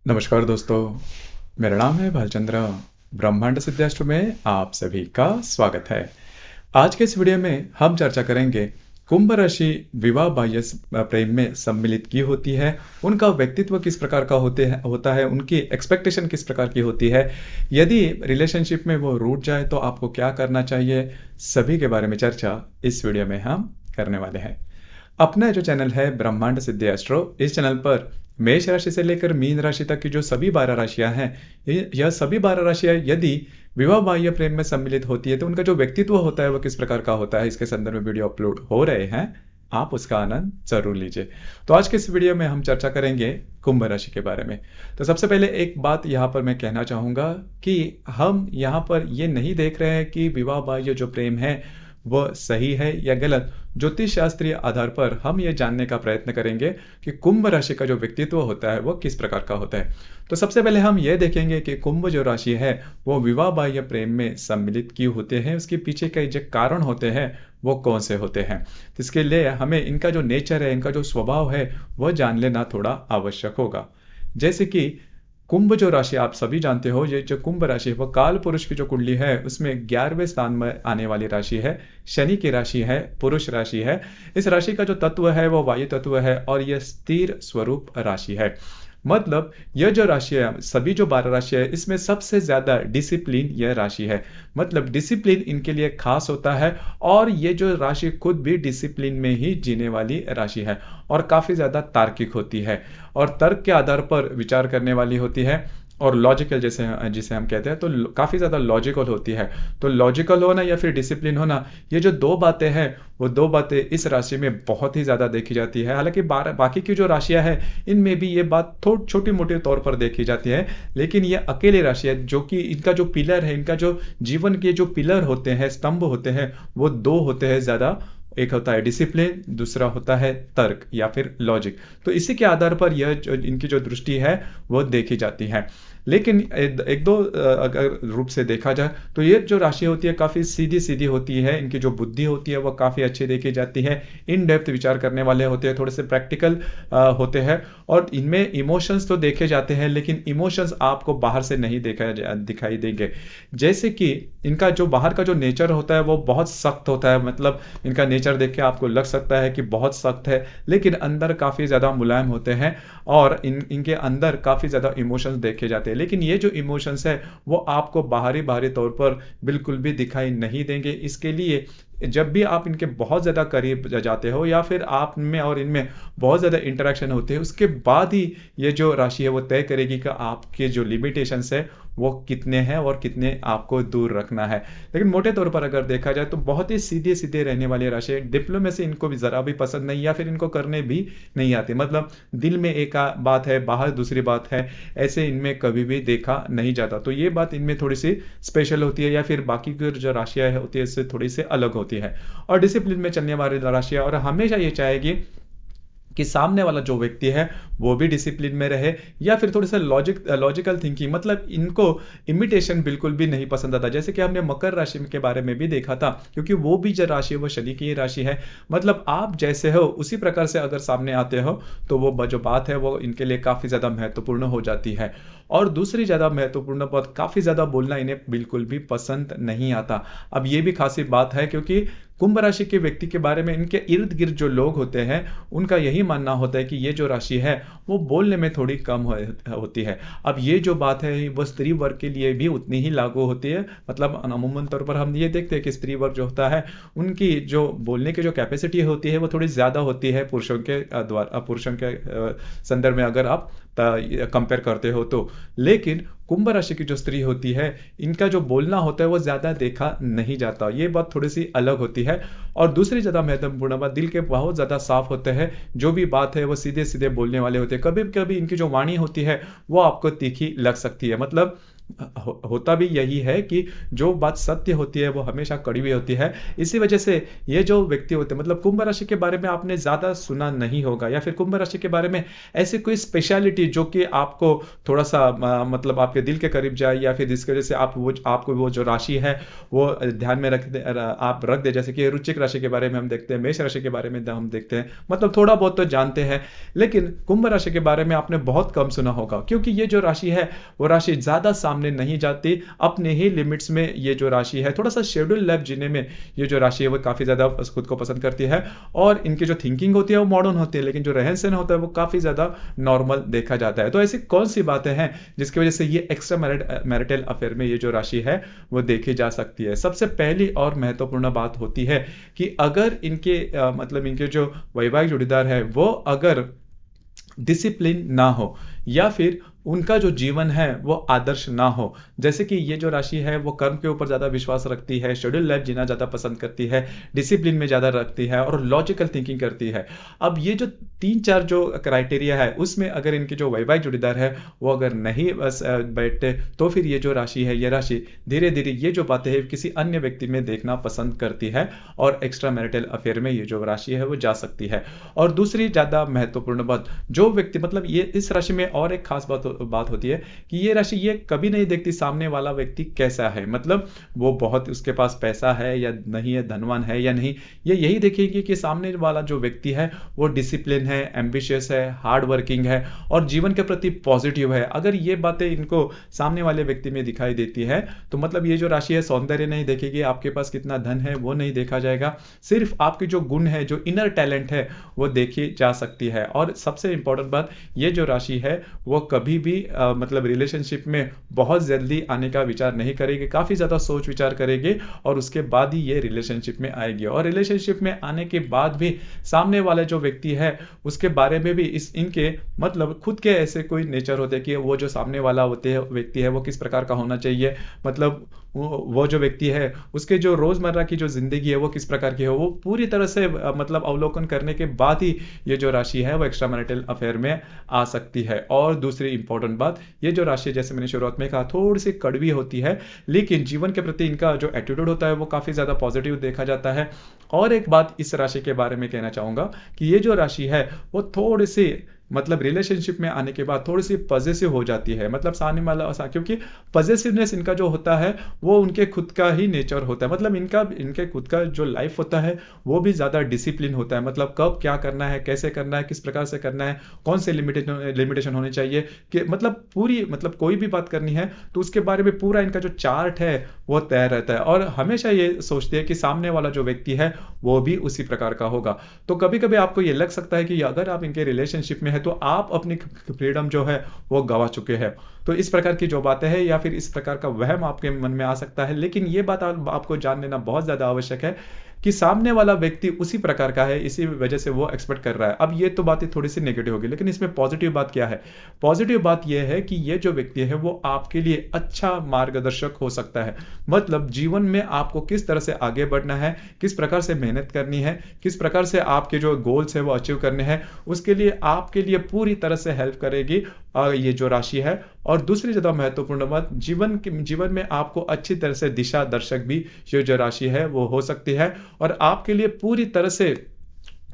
नमस्कार दोस्तों, मेरा नाम है भालचंद्र। ब्रह्मांड सिद्धाश्रम में आप सभी का स्वागत है। आज के इस वीडियो में हम चर्चा करेंगे कुंभ राशि विवाह बाह्य प्रेम में सम्मिलित की होती है, उनका व्यक्तित्व किस प्रकार का होता है, उनकी एक्सपेक्टेशन किस प्रकार की होती है, यदि रिलेशनशिप में वो रूठ जाए तो आपको क्या करना चाहिए, सभी के बारे में चर्चा इस वीडियो में हम करने वाले हैं। अपना जो चैनल है ब्रह्मांड सिद्धि एस्ट्रो, इस चैनल पर मेष राशि से लेकर मीन राशि तक की जो सभी 12 राशियां हैं, यह सभी 12 राशियां यदि विवाह बाह्य प्रेम में सम्मिलित होती है तो उनका जो व्यक्तित्व होता है वो किस प्रकार का होता है, इसके संदर्भ में वीडियो अपलोड हो रहे हैं। आप उसका आनंद जरूर लीजिए। तो आज के इस वीडियो में हम चर्चा करेंगे कुंभ राशि के बारे में। तो सबसे पहले एक बात यहाँ पर मैं कहना चाहूंगा कि हम यहाँ पर ये नहीं देख रहे हैं कि विवाह बाह्य जो प्रेम है वह सही है या गलत। ज्योतिष शास्त्रीय आधार पर हम ये जानने का प्रयत्न करेंगे कि कुंभ राशि का जो व्यक्तित्व होता है वो किस प्रकार का होता है। तो सबसे पहले हम ये देखेंगे कि कुंभ जो राशि है वो विवाह बाह्य प्रेम में सम्मिलित क्यों होते हैं, उसके पीछे के जो कारण होते हैं वो कौन से होते हैं। तो इसके लिए हमें इनका जो नेचर है, इनका जो स्वभाव है वह जान लेना थोड़ा आवश्यक होगा। जैसे कि कुंभ जो राशि आप सभी जानते हो, ये जो कुंभ राशि है वो काल पुरुष की जो कुंडली है उसमें 11वें स्थान में आने वाली राशि है, शनि की राशि है, पुरुष राशि है। इस राशि का जो तत्व है वो वायु तत्व है और यह स्थिर स्वरूप राशि है। मतलब यह जो राशि है, सभी जो 12 राशि है, इसमें सबसे ज्यादा डिसिप्लिन यह राशि है। मतलब डिसिप्लिन इनके लिए खास होता है और ये जो राशि खुद भी डिसिप्लिन में ही जीने वाली राशि है और काफी ज्यादा तार्किक होती है और तर्क के आधार पर विचार करने वाली होती है और लॉजिकल जैसे जिसे हम कहते हैं, तो काफी ज्यादा लॉजिकल होती है। तो लॉजिकल होना या फिर डिसिप्लिन होना, ये जो दो बातें हैं वो दो बातें इस राशि में बहुत ही ज्यादा देखी जाती है। हालांकि बाकी की जो राशियां हैं इनमें भी ये बात थोड़ी छोटी मोटे तौर पर देखी जाती है, लेकिन ये अकेली राशि है जो कि इनका जो पिलर है, इनका जो जीवन के जो पिलर होते हैं, स्तंभ होते हैं, वो दो होते हैं ज्यादा। एक होता है डिसिप्लिन, दूसरा होता है तर्क या फिर लॉजिक। तो इसी के आधार पर यह जो इनकी जो दृष्टि है वो देखी जाती है। लेकिन एक दो अगर रूप से देखा जाए तो ये जो राशि होती है काफी सीधी सीधी होती है, इनकी जो बुद्धि होती है वो काफी अच्छी देखी जाती है, इन डेप्थ विचार करने वाले होते हैं, थोड़े से प्रैक्टिकल होते हैं और इनमें इमोशंस तो देखे जाते हैं, लेकिन इमोशंस आपको बाहर से नहीं दिखाई देंगे। जैसे कि इनका जो बाहर का जो नेचर होता है वो बहुत सख्त होता है। मतलब इनका नेचर देख के आपको लग सकता है कि बहुत सख्त है, लेकिन अंदर काफी ज्यादा मुलायम होते हैं और इनके अंदर काफी ज्यादा इमोशंस देखे जाते हैं। लेकिन ये जो इमोशंस है वो आपको बाहरी बाहरी तौर पर बिल्कुल भी दिखाई नहीं देंगे। इसके लिए जब भी आप इनके बहुत ज्यादा करीब जाते हो या फिर आप में और इनमें बहुत ज्यादा इंटरेक्शन होते हैं, उसके बाद ही ये जो राशि है वो तय करेगी कि आपके जो लिमिटेशंस है वो कितने हैं और कितने आपको दूर रखना है। लेकिन मोटे तौर पर अगर देखा जाए तो बहुत ही सीधे सीधे रहने वाली राशि है। डिप्लोमेसी इनको भी जरा भी पसंद नहीं या फिर इनको करने भी नहीं आती। मतलब दिल में एक बात है, बाहर दूसरी बात है, ऐसे इनमें कभी भी देखा नहीं जाता। तो ये बात इनमें थोड़ी सी स्पेशल होती है या फिर बाकी की जो राशियां होती है इससे थोड़ी सी अलग होती है और डिसिप्लिन में चलने वाली राशियां और हमेशा ये चाहेगी कि सामने वाला जो व्यक्ति है वो भी डिसिप्लिन में रहे या फिर थोड़ा सा लॉजिकल थिंकिंग। मतलब इनको इमिटेशन बिल्कुल भी नहीं पसंद आता। जैसे कि हमने मकर राशि के बारे में भी देखा था, क्योंकि वो भी जो राशि है वो शनि की राशि है। मतलब आप जैसे हो उसी प्रकार से अगर सामने आते हो तो वो जो बात है वो इनके लिए काफी ज्यादा महत्वपूर्ण हो जाती है। और दूसरी ज्यादा महत्वपूर्ण बात, काफी ज्यादा बोलना इन्हें बिल्कुल भी पसंद नहीं आता। अब ये भी खासी बात है क्योंकि कुंभ राशि के व्यक्ति के बारे में इनके इर्द गिर्द जो लोग होते हैं उनका यही मानना होता है कि ये जो राशि है वो बोलने में थोड़ी कम होती है। अब ये जो बात है वो स्त्री वर्ग के लिए भी उतनी ही लागू होती है। मतलब अमूमन तौर पर हम ये देखते हैं कि स्त्री वर्ग जो होता है उनकी जो बोलने की जो कैपेसिटी होती है वो थोड़ी ज्यादा होती है पुरुषों के द्वारा, पुरुषों के संदर्भ में अगर आप कंपेयर करते हो तो। लेकिन कुंभ राशि की जो स्त्री होती है इनका जो बोलना होता है वो ज्यादा देखा नहीं जाता। ये बात थोड़ी सी अलग होती है। और दूसरी ज्यादा महत्वपूर्ण बात, दिल के बहुत ज्यादा साफ होते हैं, जो भी बात है वो सीधे सीधे बोलने वाले होते हैं। कभी कभी इनकी जो वाणी होती है वो आपको तीखी लग सकती है। मतलब होता भी यही है कि जो बात सत्य होती है वो हमेशा कड़वी होती है। इसी वजह से ये जो व्यक्ति होते हैं, मतलब कुंभ राशि के बारे में आपने ज़्यादा सुना नहीं होगा, या फिर कुंभ राशि के बारे में ऐसी कोई स्पेशलिटी जो कि आपको थोड़ा-सा मतलब आपके दिल के करीब जाए, या फिर जिसकी वजह से आपको वो जो राशि है वो ध्यान में आप रख दें। जैसे कि वृश्चिक राशि के बारे में हम देखते हैं, मेष राशि के बारे में हम देखते हैं, मतलब थोड़ा बहुत तो जानते हैं। लेकिन कुंभ राशि के बारे में आपने बहुत कम सुना होगा, क्योंकि ये जो राशि है वो राशि ज़्यादा सामने नहीं जाती, अपने ही लिमिट्स में ये जो राशि है, थोड़ा-सा शेड्यूल लाइफ जीने में ये जो राशि है वो काफ़ी ज़्यादा खुद को पसंद करती है, और इनकी जो थिंकिंग होती है वो मॉडर्न होती है, लेकिन जो रहन-सहन होता है वो काफ़ी ज़्यादा नॉर्मल देखा जाता है। तो ऐसी कौन-सी बातें हैं जिसकी वजह से ये एक्स्ट्रा मैरिटल अफेयर में ये जो राशि है वो देखी जा सकती है? सबसे पहली और महत्वपूर्ण बात होती है कि अगर इनके मतलब इनके जो वैवाहिक जोड़ीदार है वो अगर डिसिप्लिन ना हो, या फिर उनका जो जीवन है वो आदर्श ना हो। जैसे कि ये जो राशि है वो कर्म के ऊपर ज़्यादा विश्वास रखती है, शेड्यूल लाइफ जीना ज़्यादा पसंद करती है, डिसिप्लिन में ज़्यादा रखती है और लॉजिकल थिंकिंग करती है। अब ये जो 3-4 जो क्राइटेरिया है उसमें अगर इनके जो वैवाहिक जोड़ीदार है वो अगर नहीं बस बैठते, तो फिर ये जो राशि है, ये राशि धीरे-धीरे ये जो बातें हैं किसी अन्य व्यक्ति में देखना पसंद करती है, और एक्स्ट्रा मैरिटल अफेयर में ये जो राशि है वो जा सकती है। और दूसरी ज़्यादा महत्वपूर्ण बात, जो व्यक्ति मतलब ये इस राशि में और एक खास बात होती है कि ये राशि ये कभी नहीं देखती सामने वाला व्यक्ति कैसा है, मतलब वो बहुत उसके पास पैसा है या नहीं है, धनवान है या नहीं, ये यही देखेगी कि सामने वाला जो व्यक्ति है वो डिसिप्लिन है, एम्बिशियस है, हार्ड वर्किंग है और जीवन के प्रति पॉजिटिव है। अगर ये बातें इनको सामने वाले व्यक्ति में दिखाई देती है, तो मतलब ये जो राशि है सौंदर्य नहीं देखेगी, आपके पास कितना धन है वो नहीं देखा जाएगा, सिर्फ आपके जो गुण है, जो इनर टैलेंट है वो देखी जा सकती है। और सबसे इंपॉर्टेंट बात, ये जो राशि है वो कभी भी मतलब रिलेशनशिप में बहुत जल्दी आने का विचार नहीं करेगी, काफ़ी ज़्यादा सोच विचार करेगी और उसके बाद ही ये रिलेशनशिप में आएगी। और रिलेशनशिप में आने के बाद भी सामने वाला जो व्यक्ति है उसके बारे में भी इनके मतलब खुद के ऐसे कोई नेचर होते हैं कि वो जो सामने वाला व्यक्ति है वो किस प्रकार का होना चाहिए, मतलब वो जो व्यक्ति है उसके जो रोज़मर्रा की जो ज़िंदगी है वो किस प्रकार की है, वो पूरी तरह से मतलब अवलोकन करने के बाद ही ये जो राशि है वो एक्स्ट्रा मैरिटल अफेयर में आ सकती है। और दूसरी इंपॉर्टेंट बात, ये जो राशि जैसे मैंने शुरुआत में कहा थोड़ी सी कड़वी होती है, लेकिन जीवन के प्रति इनका जो एटीट्यूड होता है वो काफ़ी ज़्यादा पॉजिटिव देखा जाता है। और एक बात इस राशि के बारे में कहना चाहूँगा कि ये जो राशि है वो थोड़ी सी मतलब रिलेशनशिप में आने के बाद थोड़ी सी पजेसिव हो जाती है, मतलब सामने वाला क्योंकि पजेसिवनेस इनका जो होता है वो उनके खुद का ही नेचर होता है, मतलब इनके खुद का जो लाइफ होता है वो भी ज़्यादा डिसिप्लिन होता है, मतलब कब क्या करना है, कैसे करना है, किस प्रकार से करना है, कौन से लिमिटेशन होनी चाहिए, कि मतलब पूरी मतलब कोई भी बात करनी है तो उसके बारे में पूरा इनका जो चार्ट है वो तय रहता है, और हमेशा ये सोचते हैं कि सामने वाला जो व्यक्ति है वो भी उसी प्रकार का होगा। तो कभी कभी आपको ये लग सकता है कि अगर आप इनके रिलेशनशिप में है तो आप अपनी फ्रीडम जो है वो गवा चुके हैं, तो इस प्रकार की जो बातें हैं या फिर इस प्रकार का वहम आपके मन में आ सकता है। लेकिन ये बात आपको जान लेना बहुत ज़्यादा आवश्यक है कि सामने वाला व्यक्ति उसी प्रकार का है, इसी वजह से वो एक्सपेक्ट कर रहा है। अब ये तो बातें थोड़ी सी नेगेटिव होगी, लेकिन इसमें पॉजिटिव बात क्या है? पॉजिटिव बात ये है कि ये जो व्यक्ति है वो आपके लिए अच्छा मार्गदर्शक हो सकता है, मतलब जीवन में आपको किस तरह से आगे बढ़ना है, किस प्रकार से मेहनत करनी है, किस प्रकार से आपके जो गोल्स है वो अचीव करने हैं, उसके लिए आपके लिए पूरी तरह से हेल्प करेगी ये जो राशि है। और दूसरी ज़्यादा महत्वपूर्ण बात, जीवन में आपको अच्छी तरह से दिशा दर्शक भी ये जो राशि है वो हो सकती है, और आपके लिए पूरी तरह से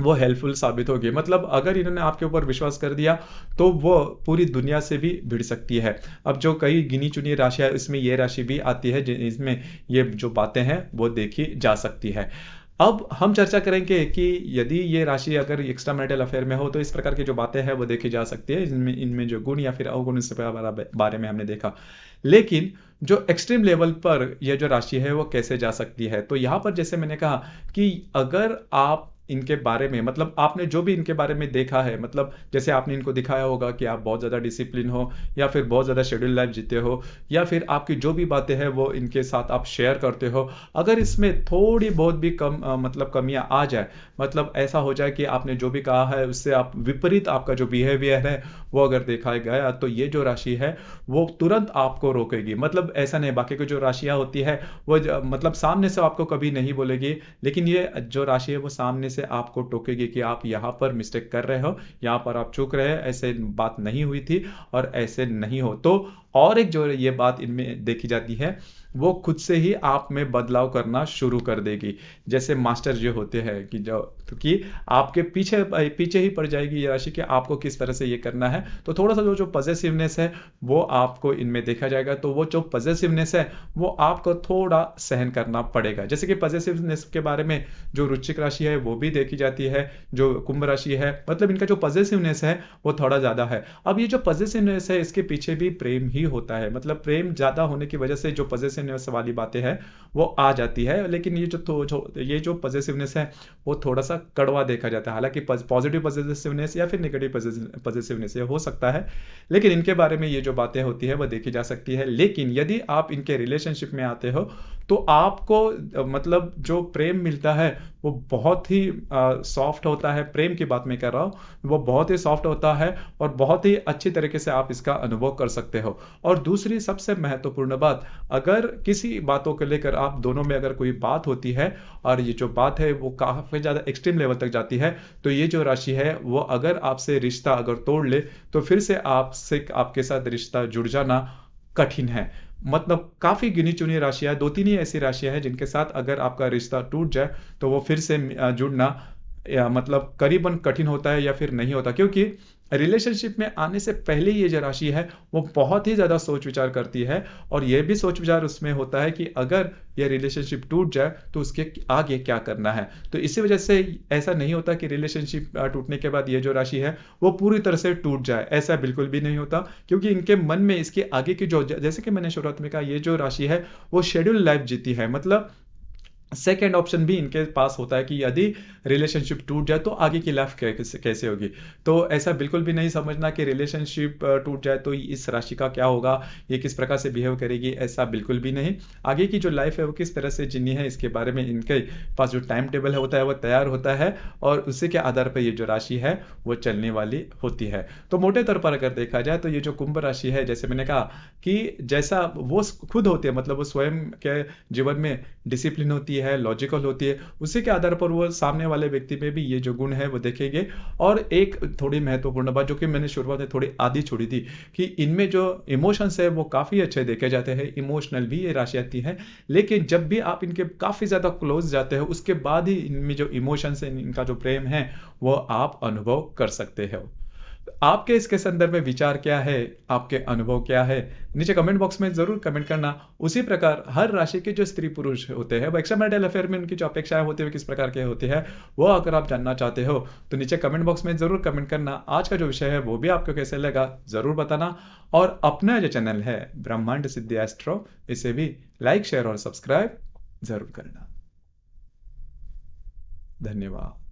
वो हेल्पफुल साबित होगी। मतलब अगर इन्होंने आपके ऊपर विश्वास कर दिया तो वो पूरी दुनिया से भी भिड़ सकती है। अब जो कई गिनी चुनी राशियाँ इसमें ये राशि भी आती है जिसमें ये जो बातें हैं वो देखी जा सकती है। अब हम चर्चा करेंगे कि यदि ये राशि अगर एक्स्ट्रा मैरिटल अफेयर में हो तो इस प्रकार की जो बातें हैं वो देखी जा सकती है, इनमें जो गुण या फिर अवगुण इसके बारे में हमने देखा। लेकिन जो एक्सट्रीम लेवल पर यह जो राशि है वो कैसे जा सकती है, तो यहाँ पर जैसे मैंने कहा कि अगर आप इनके बारे में मतलब आपने जो भी इनके बारे में देखा है, मतलब जैसे आपने इनको दिखाया होगा कि आप बहुत ज़्यादा डिसिप्लिन हो या फिर बहुत ज़्यादा शेड्यूल लाइफ जीते हो, या फिर आपकी जो भी बातें हैं वो इनके साथ आप शेयर करते हो, अगर इसमें थोड़ी बहुत भी मतलब कमियां आ जाए, मतलब ऐसा हो जाए कि आपने जो भी कहा है उससे आप विपरीत आपका जो बिहेवियर है वो अगर देखा गया, तो ये जो राशि है वो तुरंत आपको रोकेगी। मतलब ऐसा नहीं, बाकी की जो राशियाँ होती है वो मतलब सामने से आपको कभी नहीं बोलेगी, लेकिन ये जो राशि है वो सामने से आपको टोकेगी कि आप यहाँ पर मिस्टेक कर रहे हो, यहाँ पर आप चूक रहे हैं, ऐसे बात नहीं हुई थी और ऐसे नहीं हो। तो और एक जो ये बात इनमें देखी जाती है, वो खुद से ही आप में बदलाव करना शुरू कर देगी। जैसे मास्टर जो होते हैं कि जो कि आपके पीछे पीछे ही पड़ जाएगी ये राशि कि आपको किस तरह से ये करना है। तो थोड़ा सा जो पॉजिटिवनेस है वो आपको इनमें देखा जाएगा। तो वो जो पॉजिटिवनेस है वो आपको थोड़ा सहन करना पड़ेगा। जैसे कि पॉजिटिवनेस के बारे में जो वृश्चिक राशि है वो भी देखी जाती है, जो कुंभ राशि है, मतलब इनका जो पॉजिटिवनेस है वो थोड़ा ज्यादा है। अब ये जो पॉजिटिवनेस है इसके पीछे भी प्रेम ही होता है, मतलब प्रेम ज्यादा होने की वजह से जो पॉजिटिवनेस वाली बातें हैं वो आ जाती है। लेकिन ये जो पॉजिटिवनेस है वो थोड़ा सा कड़वा देखा जाता है। हालांकि पॉजिटिव पॉजिटिवनेस या फिर नेगेटिव पॉजिटिवनेस ये हो सकता है, लेकिन इनके बारे में ये जो बातें होती है वो देखी जा सकती है। लेकिन यदि आप इनके रिलेशनशिप में आते हो तो आपको मतलब जो प्रेम मिलता है वो बहुत ही सॉफ्ट होता है। प्रेम की बात मैं कर रहा हूँ, वो बहुत ही सॉफ्ट होता है और बहुत ही अच्छी तरीके से आप इसका अनुभव कर सकते हो। और दूसरी सबसे महत्वपूर्ण बात, अगर किसी बातों को लेकर आप दोनों में अगर कोई बात होती है और ये जो बात है वो काफी ज्यादा एक्सट्रीम लेवल तक जाती है, तो ये जो राशि है वो अगर आपसे रिश्ता अगर तोड़ ले तो फिर से आपके साथ रिश्ता जुड़ जाना कठिन है। मतलब काफी गिनी चुनी राशियां, दो तीन ही ऐसी राशियां हैं जिनके साथ अगर आपका रिश्ता टूट जाए तो वो फिर से जुड़ना या मतलब करीबन कठिन होता है या फिर नहीं होता। क्योंकि रिलेशनशिप में आने से पहले ये जो राशि है वो बहुत ही ज्यादा सोच विचार करती है और ये भी सोच विचार उसमें होता है कि अगर ये रिलेशनशिप टूट जाए तो उसके आगे क्या करना है। तो इसी वजह से ऐसा नहीं होता कि रिलेशनशिप टूटने के बाद ये जो राशि है वो पूरी तरह से टूट जाए, ऐसा बिल्कुल भी नहीं होता। क्योंकि इनके मन में इसके आगे की जो, जैसे कि मैंने शुरुआत में कहा, ये जो राशि है वो शेड्यूल लाइफ जीती है। मतलब सेकेंड ऑप्शन भी इनके पास होता है कि यदि रिलेशनशिप टूट जाए तो आगे की लाइफ कैसे होगी। तो ऐसा बिल्कुल भी नहीं समझना कि रिलेशनशिप टूट जाए तो इस राशि का क्या होगा, ये किस प्रकार से बिहेव करेगी, ऐसा बिल्कुल भी नहीं। आगे की जो लाइफ है वो किस तरह से जीनी है इसके बारे में इनके पास जो टाइम टेबल होता है वो तैयार होता है और उसी के आधार पर ये जो राशि है वो चलने वाली होती है। तो मोटे तौर पर अगर देखा जाए तो ये जो कुंभ राशि है, जैसे मैंने कहा कि जैसा वो खुद होती है, मतलब वो स्वयं के जीवन में डिसिप्लिन होती है, लॉजिकल होती है, उसी के आधार पर वो सामने वाले व्यक्ति में भी ये जो गुण है वो देखेंगे। और एक थोड़ी महत्वपूर्ण बात जो कि मैंने शुरुआत में थोड़ी आधी छोड़ी थी कि इनमें जो इमोशंस है वो काफी अच्छे देखे जाते हैं, इमोशनल भी ये राशि आती है। लेकिन जब भी आप इनके काफी ज्यादा क्लोज जाते हो उसके बाद ही इनमें जो इमोशंस है, इनका जो प्रेम है वो आप अनुभव कर सकते हो। आपके इसके संदर्भ में विचार क्या है, आपके अनुभव क्या है, नीचे कमेंट बॉक्स में जरूर कमेंट करना। उसी प्रकार हर राशि के जो स्त्री पुरुष होते हैं वो एक्स्ट्रा मैरिटल अफेयर में उनकी जो अपेक्षाएं होती है किस प्रकार के होते हैं, वो अगर आप जानना चाहते हो तो नीचे कमेंट बॉक्स में जरूर कमेंट करना। आज का जो विषय है वो भी आपको कैसे लगा जरूर बताना। और अपना जो चैनल है ब्रह्मांड सिद्धि एस्ट्रो, इसे भी लाइक शेयर और सब्सक्राइब जरूर करना। धन्यवाद।